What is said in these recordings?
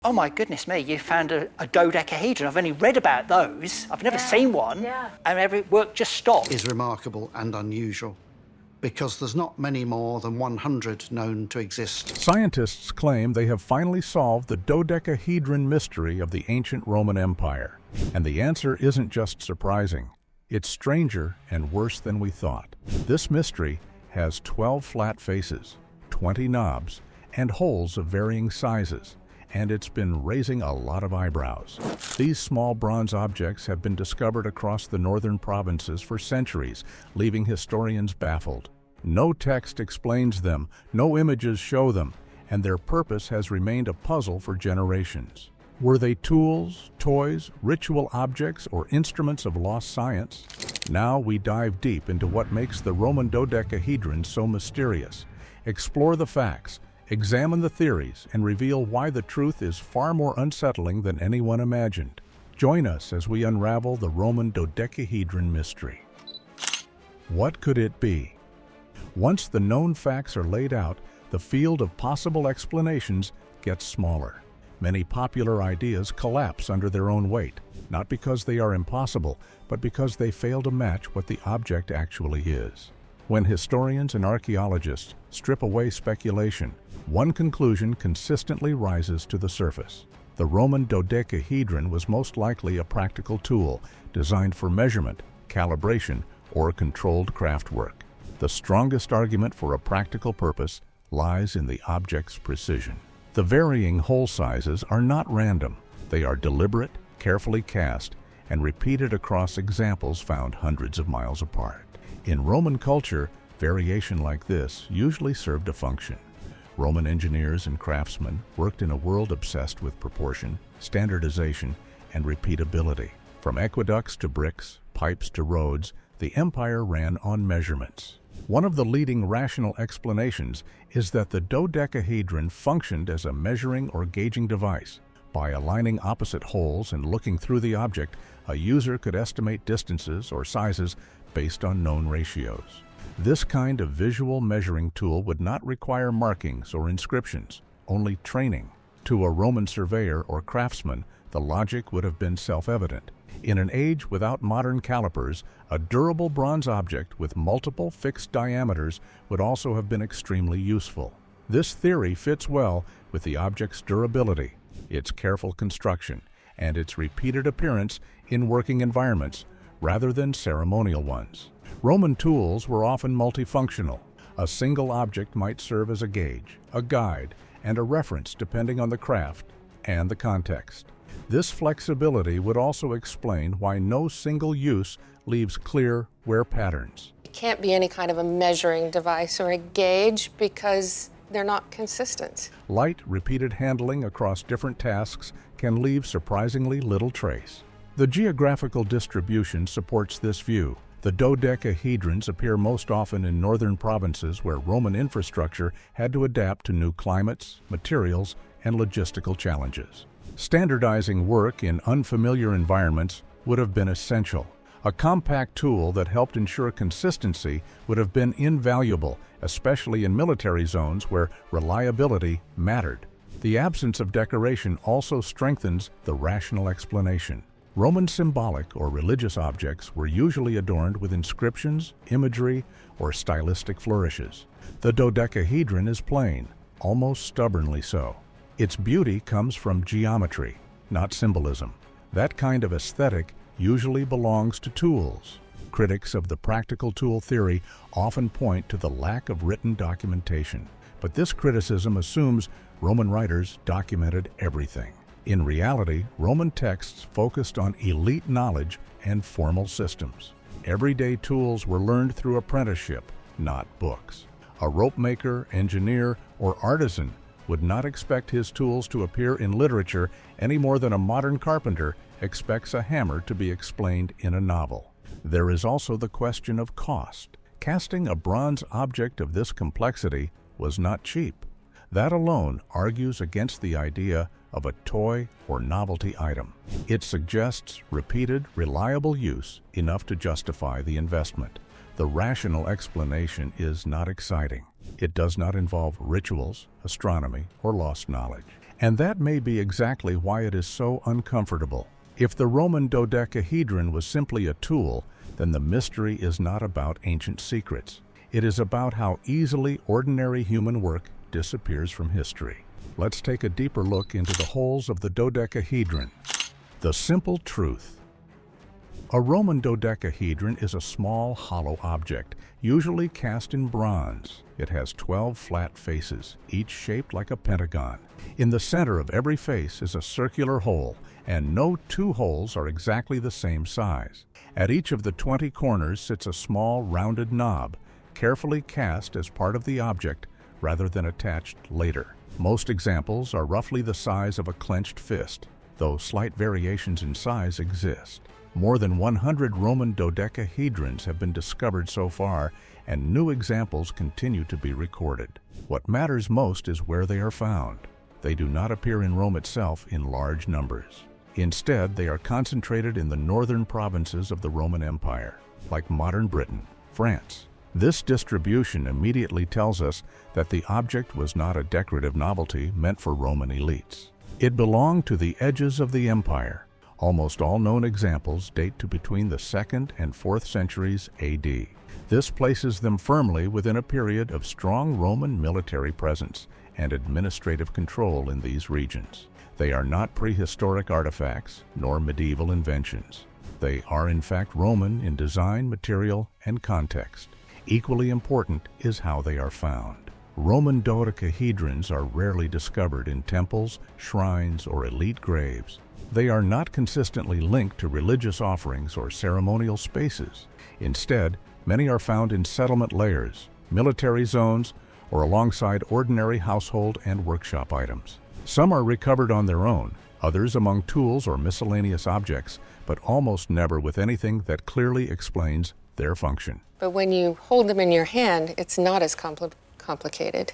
Oh my goodness me, you found a dodecahedron. I've only read about those. I've never seen one. And every work just stopped. Is remarkable and unusual because there's not many more than 100 known to exist. Scientists claim they have finally solved the dodecahedron mystery of the ancient Roman Empire. And the answer isn't just surprising. It's stranger and worse than we thought. This mystery has 12 flat faces, 20 knobs, and holes of varying sizes. And it's been raising a lot of eyebrows. These small bronze objects have been discovered across the northern provinces for centuries, leaving historians baffled. No text explains them, no images show them, and their purpose has remained a puzzle for generations. Were they tools, toys, ritual objects, or instruments of lost science? Now we dive deep into what makes the Roman dodecahedron so mysterious. Explore the facts, examine the theories, and reveal why the truth is far more unsettling than anyone imagined. Join us as we unravel the Roman dodecahedron mystery. What could it be? Once the known facts are laid out, the field of possible explanations gets smaller. Many popular ideas collapse under their own weight, not because they are impossible, but because they fail to match what the object actually is. When historians and archaeologists strip away speculation, one conclusion consistently rises to the surface. The Roman dodecahedron was most likely a practical tool designed for measurement, calibration, or controlled craft work. The strongest argument for a practical purpose lies in the object's precision. The varying hole sizes are not random. They are deliberate, carefully cast, and repeated across examples found hundreds of miles apart. In Roman culture, variation like this usually served a function. Roman engineers and craftsmen worked in a world obsessed with proportion, standardization, and repeatability. From aqueducts to bricks, pipes to roads, the empire ran on measurements. One of the leading rational explanations is that the dodecahedron functioned as a measuring or gauging device. By aligning opposite holes and looking through the object, a user could estimate distances or sizes based on known ratios. This kind of visual measuring tool would not require markings or inscriptions, only training. To a Roman surveyor or craftsman, the logic would have been self-evident. In an age without modern calipers, a durable bronze object with multiple fixed diameters would also have been extremely useful. This theory fits well with the object's durability, its careful construction, and its repeated appearance in working environments rather than ceremonial ones. Roman tools were often multifunctional. A single object might serve as a gauge, a guide, and a reference depending on the craft and the context. This flexibility would also explain why no single use leaves clear wear patterns. It can't be any kind of a measuring device or a gauge because they're not consistent. Light, repeated handling across different tasks can leave surprisingly little trace. The geographical distribution supports this view. The dodecahedrons appear most often in northern provinces where Roman infrastructure had to adapt to new climates, materials, and logistical challenges. Standardizing work in unfamiliar environments would have been essential. A compact tool that helped ensure consistency would have been invaluable, especially in military zones where reliability mattered. The absence of decoration also strengthens the rational explanation. Roman symbolic or religious objects were usually adorned with inscriptions, imagery, or stylistic flourishes. The dodecahedron is plain, almost stubbornly so. Its beauty comes from geometry, not symbolism. That kind of aesthetic usually belongs to tools. Critics of the practical tool theory often point to the lack of written documentation, but this criticism assumes Roman writers documented everything. In reality, Roman texts focused on elite knowledge and formal systems. Everyday tools were learned through apprenticeship, not books. A rope maker, engineer, or artisan would not expect his tools to appear in literature any more than a modern carpenter expects a hammer to be explained in a novel. There is also the question of cost. Casting a bronze object of this complexity was not cheap. That alone argues against the idea of a toy or novelty item. It suggests repeated, reliable use enough to justify the investment. The rational explanation is not exciting. It does not involve rituals, astronomy, or lost knowledge. And that may be exactly why it is so uncomfortable. If the Roman dodecahedron was simply a tool, then the mystery is not about ancient secrets. It is about how easily ordinary human work disappears from history. Let's take a deeper look into the holes of the dodecahedron. The simple truth. A Roman dodecahedron is a small, hollow object, usually cast in bronze. It has 12 flat faces, each shaped like a pentagon. In the center of every face is a circular hole, and no two holes are exactly the same size. At each of the 20 corners sits a small, rounded knob, carefully cast as part of the object rather than attached later. Most examples are roughly the size of a clenched fist, though slight variations in size exist. More than 100 Roman dodecahedrons have been discovered so far, and new examples continue to be recorded. What matters most is where they are found. They do not appear in Rome itself in large numbers. Instead, they are concentrated in the northern provinces of the Roman Empire, like modern Britain, France. This distribution immediately tells us that the object was not a decorative novelty meant for Roman elites. It belonged to the edges of the empire. Almost all known examples date to between the 2nd and 4th centuries AD. This places them firmly within a period of strong Roman military presence and administrative control in these regions. They are not prehistoric artifacts nor medieval inventions. They are in fact Roman in design, material, and context. Equally important is how they are found. Roman dodecahedrons are rarely discovered in temples, shrines, or elite graves. They are not consistently linked to religious offerings or ceremonial spaces. Instead, many are found in settlement layers, military zones, or alongside ordinary household and workshop items. Some are recovered on their own, others among tools or miscellaneous objects, but almost never with anything that clearly explains their function. But when you hold them in your hand, it's not as complicated.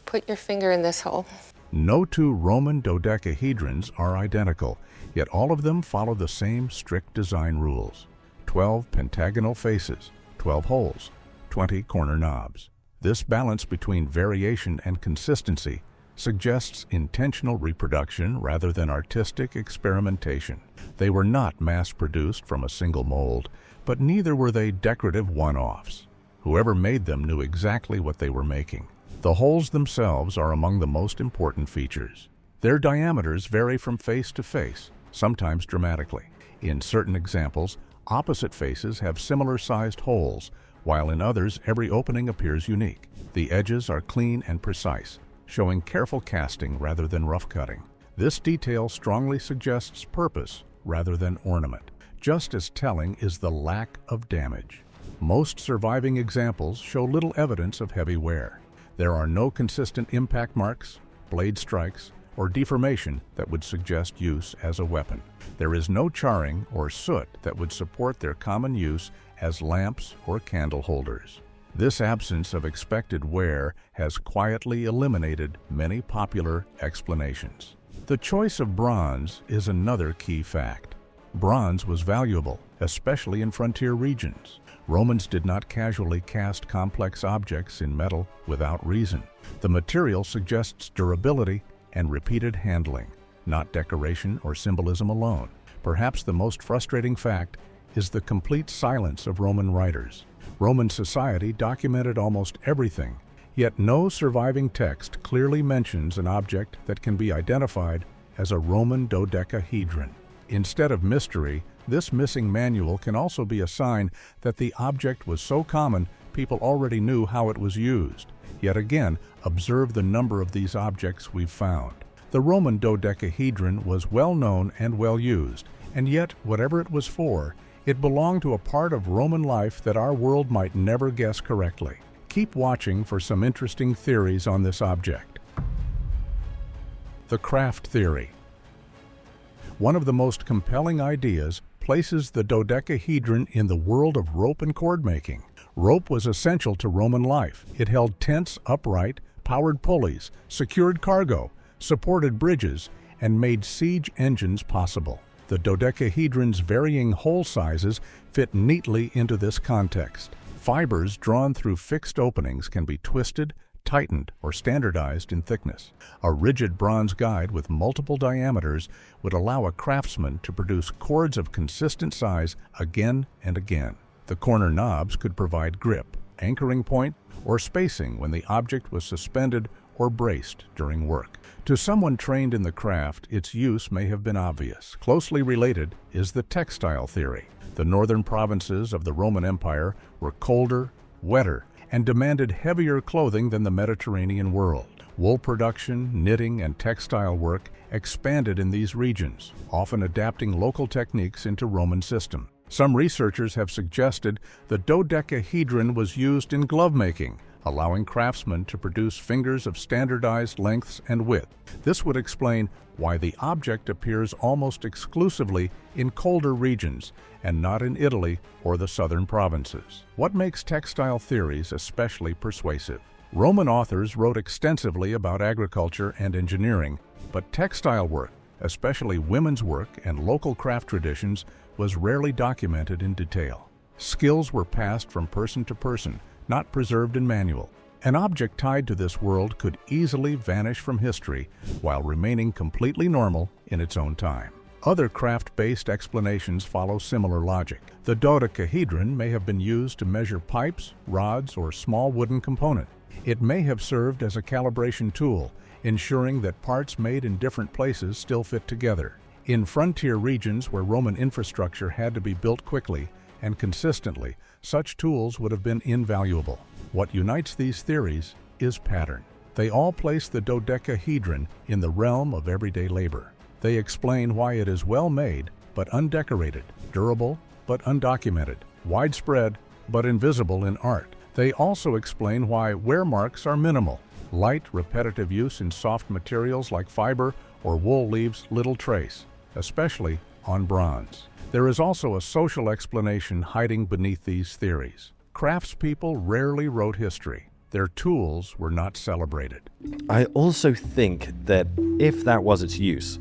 Put your finger in this hole. No two Roman dodecahedrons are identical, yet all of them follow the same strict design rules. 12 pentagonal faces, 12 holes, 20 corner knobs. This balance between variation and consistency suggests intentional reproduction rather than artistic experimentation. They were not mass-produced from a single mold, but neither were they decorative one-offs. Whoever made them knew exactly what they were making. The holes themselves are among the most important features. Their diameters vary from face to face, sometimes dramatically. In certain examples, opposite faces have similar-sized holes, while in others every opening appears unique. The edges are clean and precise, showing careful casting rather than rough cutting. This detail strongly suggests purpose rather than ornament. Just as telling is the lack of damage. Most surviving examples show little evidence of heavy wear. There are no consistent impact marks, blade strikes, or deformation that would suggest use as a weapon. There is no charring or soot that would support their common use as lamps or candle holders. This absence of expected wear has quietly eliminated many popular explanations. The choice of bronze is another key fact. Bronze was valuable, especially in frontier regions. Romans did not casually cast complex objects in metal without reason. The material suggests durability and repeated handling, not decoration or symbolism alone. Perhaps the most frustrating fact is the complete silence of Roman writers. Roman society documented almost everything, yet no surviving text clearly mentions an object that can be identified as a Roman dodecahedron. Instead of mystery, this missing manual can also be a sign that the object was so common people already knew how it was used. Yet again, observe the number of these objects we've found. The Roman dodecahedron was well known and well used, and yet, whatever it was for, it belonged to a part of Roman life that our world might never guess correctly. Keep watching for some interesting theories on this object. The craft theory. One of the most compelling ideas places the dodecahedron in the world of rope and cord making. Rope was essential to Roman life. It held tents upright, powered pulleys, secured cargo, supported bridges, and made siege engines possible. The dodecahedron's varying hole sizes fit neatly into this context. Fibers drawn through fixed openings can be twisted, tightened or standardized in thickness. A rigid bronze guide with multiple diameters would allow a craftsman to produce cords of consistent size again and again. The corner knobs could provide grip, anchoring point, or spacing when the object was suspended or braced during work. To someone trained in the craft, its use may have been obvious. Closely related is the textile theory. The northern provinces of the Roman Empire were colder, wetter, and demanded heavier clothing than the Mediterranean world. Wool production, knitting, and textile work expanded in these regions, often adapting local techniques into Roman system. Some researchers have suggested the dodecahedron was used in glove making, allowing craftsmen to produce fingers of standardized lengths and width. This would explain why the object appears almost exclusively in colder regions and not in Italy or the southern provinces. What makes textile theories especially persuasive? Roman authors wrote extensively about agriculture and engineering, but textile work, especially women's work and local craft traditions, was rarely documented in detail. Skills were passed from person to person, not preserved in manual. An object tied to this world could easily vanish from history while remaining completely normal in its own time. Other craft-based explanations follow similar logic. The dodecahedron may have been used to measure pipes, rods, or small wooden component. It may have served as a calibration tool, ensuring that parts made in different places still fit together. In frontier regions where Roman infrastructure had to be built quickly and consistently, such tools would have been invaluable. What unites these theories is pattern. They all place the dodecahedron in the realm of everyday labor. They explain why it is well made but undecorated, durable but undocumented, widespread but invisible in art. They also explain why wear marks are minimal. Light, repetitive use in soft materials like fiber or wool leaves little trace, especially on bronze. There is also a social explanation hiding beneath these theories. Craftspeople rarely wrote history. Their tools were not celebrated. I also think that if that was its use,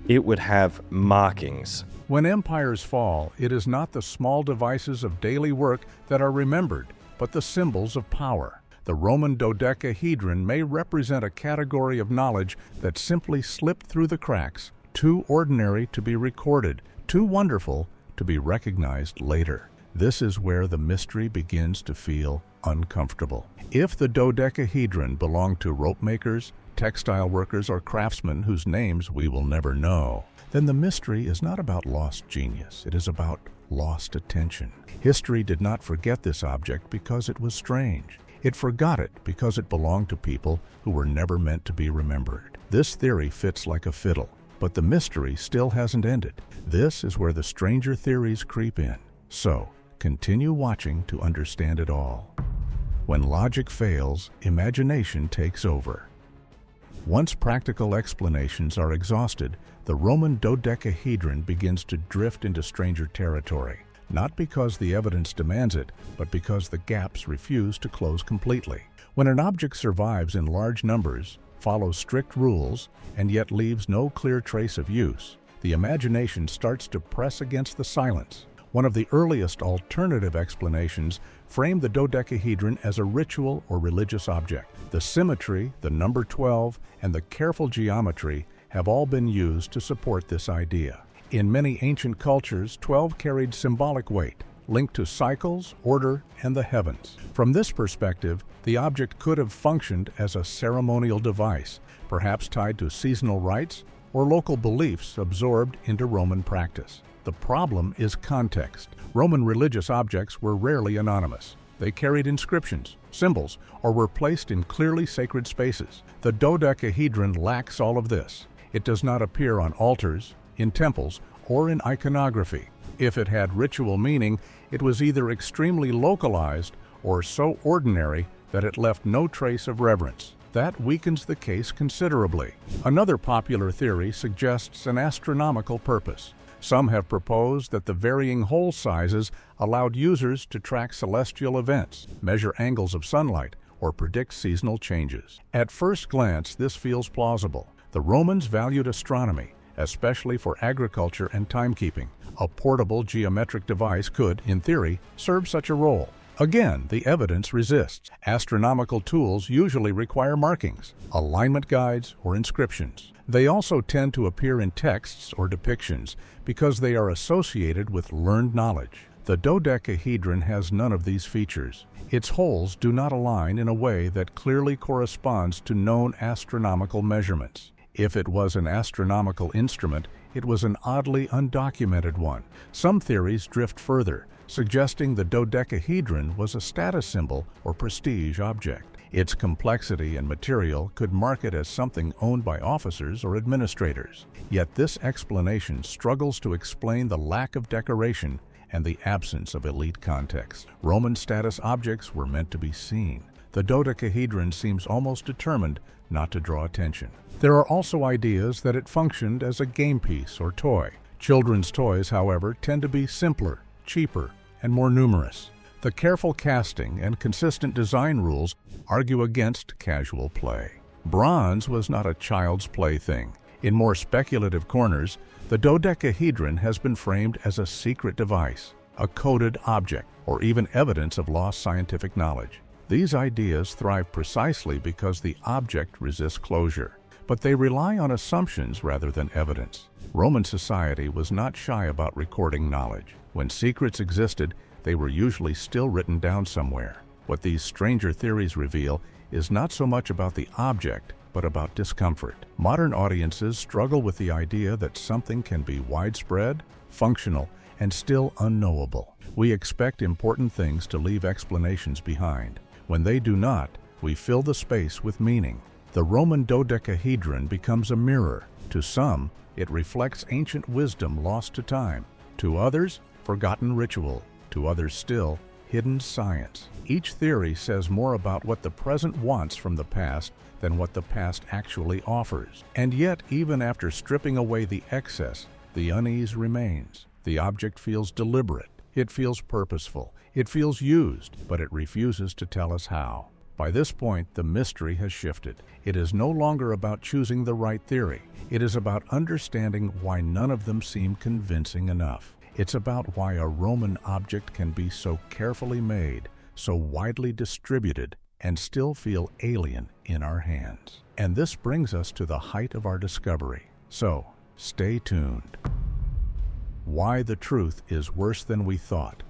it would have markings. When empires fall, it is not the small devices of daily work that are remembered, but the symbols of power. The Roman dodecahedron may represent a category of knowledge that simply slipped through the cracks, too ordinary to be recorded, too wonderful to be recognized later. This is where the mystery begins to feel uncomfortable. If the dodecahedron belonged to rope makers, textile workers, or craftsmen whose names we will never know, then the mystery is not about lost genius. It is about lost attention. History did not forget this object because it was strange. It forgot it because it belonged to people who were never meant to be remembered. This theory fits like a fiddle, but the mystery still hasn't ended. This is where the stranger theories creep in. So, continue watching to understand it all. When logic fails, imagination takes over. Once practical explanations are exhausted, the Roman dodecahedron begins to drift into stranger territory, not because the evidence demands it, but because the gaps refuse to close completely. When an object survives in large numbers, follows strict rules, and yet leaves no clear trace of use, the imagination starts to press against the silence. One of the earliest alternative explanations framed the dodecahedron as a ritual or religious object. The symmetry, the number 12, and the careful geometry have all been used to support this idea. In many ancient cultures, 12 carried symbolic weight, linked to cycles, order, and the heavens. From this perspective, the object could have functioned as a ceremonial device, perhaps tied to seasonal rites or local beliefs absorbed into Roman practice. The problem is context. Roman religious objects were rarely anonymous. They carried inscriptions, symbols, or were placed in clearly sacred spaces. The dodecahedron lacks all of this. It does not appear on altars, in temples, or in iconography. If it had ritual meaning, it was either extremely localized or so ordinary that it left no trace of reverence. That weakens the case considerably. Another popular theory suggests an astronomical purpose. Some have proposed that the varying hole sizes allowed users to track celestial events, measure angles of sunlight, or predict seasonal changes. At first glance, this feels plausible. The Romans valued astronomy, especially for agriculture and timekeeping. A portable geometric device could, in theory, serve such a role. Again, the evidence resists. Astronomical tools usually require markings, alignment guides, or inscriptions. They also tend to appear in texts or depictions because they are associated with learned knowledge. The dodecahedron has none of these features. Its holes do not align in a way that clearly corresponds to known astronomical measurements. If it was an astronomical instrument, it was an oddly undocumented one. Some theories drift further, suggesting the dodecahedron was a status symbol or prestige object. Its complexity and material could mark it as something owned by officers or administrators. Yet this explanation struggles to explain the lack of decoration and the absence of elite context. Roman status objects were meant to be seen. The dodecahedron seems almost determined not to draw attention. There are also ideas that it functioned as a game piece or toy. Children's toys, however, tend to be simpler, cheaper, and more numerous. The careful casting and consistent design rules argue against casual play. Bronze was not a child's plaything. In more speculative corners, the dodecahedron has been framed as a secret device, a coded object, or even evidence of lost scientific knowledge. These ideas thrive precisely because the object resists closure, but they rely on assumptions rather than evidence. Roman society was not shy about recording knowledge. When secrets existed, they were usually still written down somewhere. What these stranger theories reveal is not so much about the object, but about discomfort. Modern audiences struggle with the idea that something can be widespread, functional, and still unknowable. We expect important things to leave explanations behind. When they do not, we fill the space with meaning. The Roman dodecahedron becomes a mirror. To some, it reflects ancient wisdom lost to time. To others, forgotten ritual. To others still, hidden science. Each theory says more about what the present wants from the past than what the past actually offers. And yet, even after stripping away the excess, the unease remains. The object feels deliberate. It feels purposeful. It feels used, but it refuses to tell us how. By this point, the mystery has shifted. It is no longer about choosing the right theory. It is about understanding why none of them seem convincing enough. It's about why a Roman object can be so carefully made, so widely distributed, and still feel alien in our hands. And this brings us to the height of our discovery. So, stay tuned. Why the truth is worse than we thought.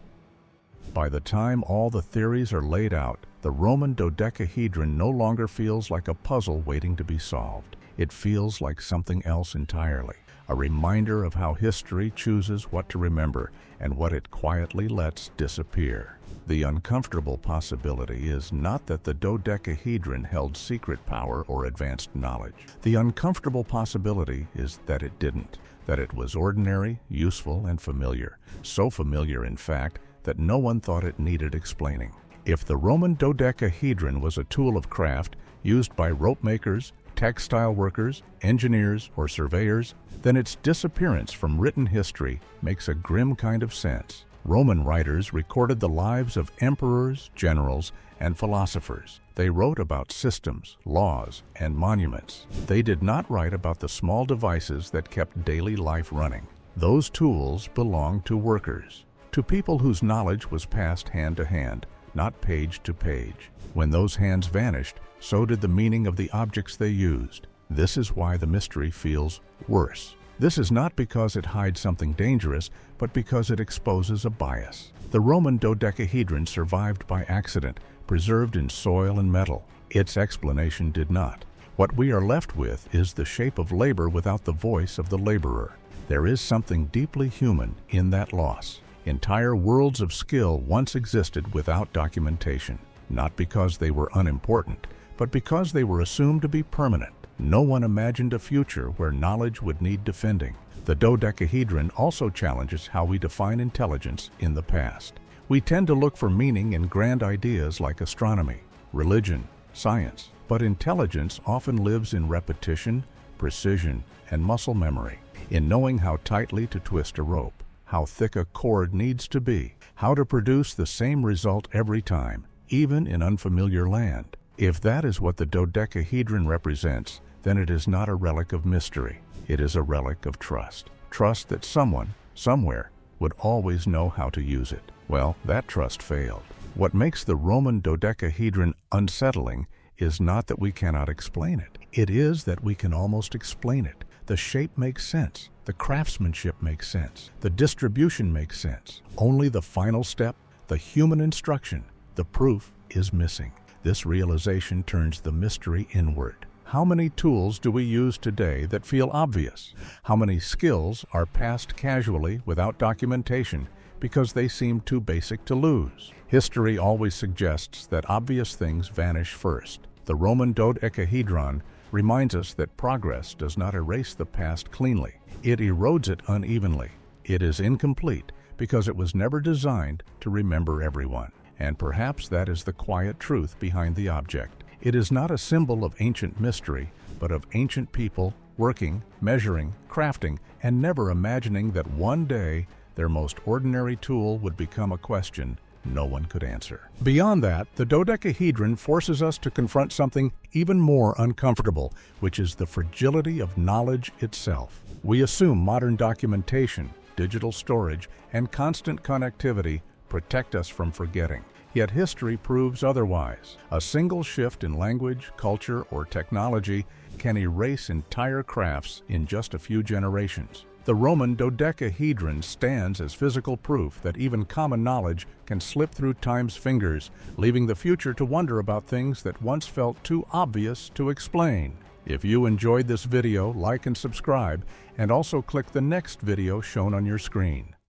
By the time all the theories are laid out, the Roman dodecahedron no longer feels like a puzzle waiting to be solved. It feels like something else entirely, a reminder of how history chooses what to remember and what it quietly lets disappear. The uncomfortable possibility is not that the dodecahedron held secret power or advanced knowledge. The uncomfortable possibility is that it didn't, that it was ordinary, useful, and familiar. So familiar, in fact, that no one thought it needed explaining. If the Roman dodecahedron was a tool of craft used by rope makers, textile workers, engineers, or surveyors, then its disappearance from written history makes a grim kind of sense. Roman writers recorded the lives of emperors, generals, and philosophers. They wrote about systems, laws, and monuments. They did not write about the small devices that kept daily life running. Those tools belonged to workers, to people whose knowledge was passed hand to hand, not page to page. When those hands vanished, so did the meaning of the objects they used. This is why the mystery feels worse. This is not because it hides something dangerous, but because it exposes a bias. The Roman dodecahedron survived by accident, preserved in soil and metal. Its explanation did not. What we are left with is the shape of labor without the voice of the laborer. There is something deeply human in that loss. Entire worlds of skill once existed without documentation, not because they were unimportant, but because they were assumed to be permanent. No one imagined a future where knowledge would need defending. The dodecahedron also challenges how we define intelligence in the past. We tend to look for meaning in grand ideas like astronomy, religion, science, but intelligence often lives in repetition, precision, and muscle memory, in knowing how tightly to twist a rope, how thick a cord needs to be, how to produce the same result every time, even in unfamiliar land. If that is what the dodecahedron represents, then it is not a relic of mystery. It is a relic of trust. Trust that someone, somewhere, would always know how to use it. Well, that trust failed. What makes the Roman dodecahedron unsettling is not that we cannot explain it. It is that we can almost explain it. The shape makes sense. The craftsmanship makes sense. The distribution makes sense. Only the final step, the human instruction, the proof, is missing. This realization turns the mystery inward. How many tools do we use today that feel obvious? How many skills are passed casually without documentation because they seem too basic to lose? History always suggests that obvious things vanish first. The Roman dodecahedron reminds us that progress does not erase the past cleanly. It erodes it unevenly. It is incomplete because it was never designed to remember everyone. And perhaps that is the quiet truth behind the object. It is not a symbol of ancient mystery, but of ancient people working, measuring, crafting, and never imagining that one day their most ordinary tool would become a question no one could answer. Beyond that, the dodecahedron forces us to confront something even more uncomfortable, which is the fragility of knowledge itself. We assume modern documentation, digital storage, and constant connectivity protect us from forgetting. Yet history proves otherwise. A single shift in language, culture, or technology can erase entire crafts in just a few generations. The Roman dodecahedron stands as physical proof that even common knowledge can slip through time's fingers, leaving the future to wonder about things that once felt too obvious to explain. If you enjoyed this video, like and subscribe, and also click the next video shown on your screen.